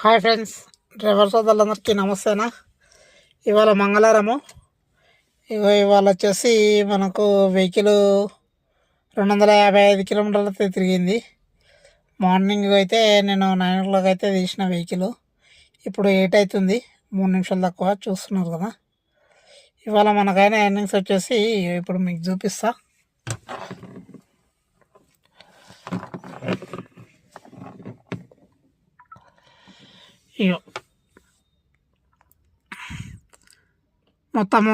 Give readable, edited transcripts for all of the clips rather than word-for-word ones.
Hi friends, driver సోదరులందరికీ నమస్తేనా. ఇవాళ మంగళవారము. ఇవాళ వచ్చేసి మనకు వెహికల్ 255 కిలోమీటర్లు అయితే తిరిగింది. మార్నింగ్ అయితే నేను 9 o'clock అయితే తీసిన వెహికల్. ఇప్పుడు 8 అవుతుంది, 3 నిమిషాలు తక్కువ. చూస్తున్నారు కదా. ఇవాళ మనకైనా ఎర్నింగ్స్ వచ్చేసి ఇప్పుడు మీకు చూపిస్తా. ఇగో మొత్తము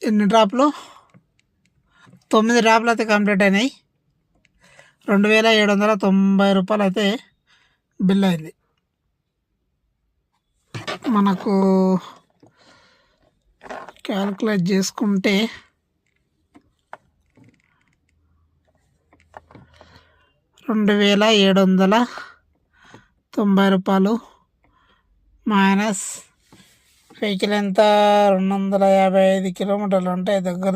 ఎన్ని డ్రాప్లు, 9 డ్రాప్లు అయితే కంప్లీట్ అయినాయి. 2790 రూపాయలు అయితే బిల్ అయింది. మనకు క్యాల్కులేట్ చేసుకుంటే 2790 రూపాయలు మైనస్ వెహికల్ ఎంత 255 కిలోమీటర్లు అంటే దగ్గర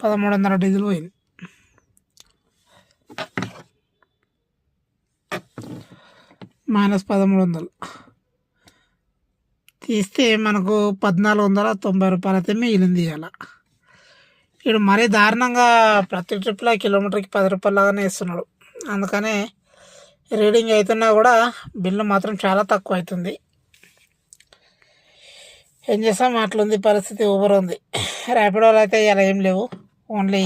1300 డీజిల్ పోయింది. -1300 తీస్తే మనకు 1490 రూపాయలు అయితే మిగిలింది. ఇవాళ ఇప్పుడు మరీ దారుణంగా ప్రతి ట్రిప్లో కిలోమీటర్కి 10 రూపాయలు లాగానే ఇస్తున్నాడు. అందుకనే రీడింగ్ అవుతున్నా కూడా బిల్లు మాత్రం చాలా తక్కువ అవుతుంది. ఏం చేస్తాం, అట్లుంది పరిస్థితి. ఊబర్ ఉంది, ర్యాపిడోలో అయితే ఇలా ఏం లేవు, ఓన్లీ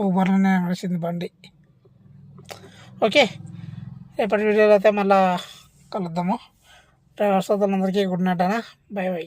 ఊబర్లోనే నడిచింది బండి. ఓకే, రేపటి వీడియోలో అయితే మళ్ళీ కలుద్దాము. డ్రైవర్ సోదరులందరికీ గుడ్ నైట్ అన్న. By by.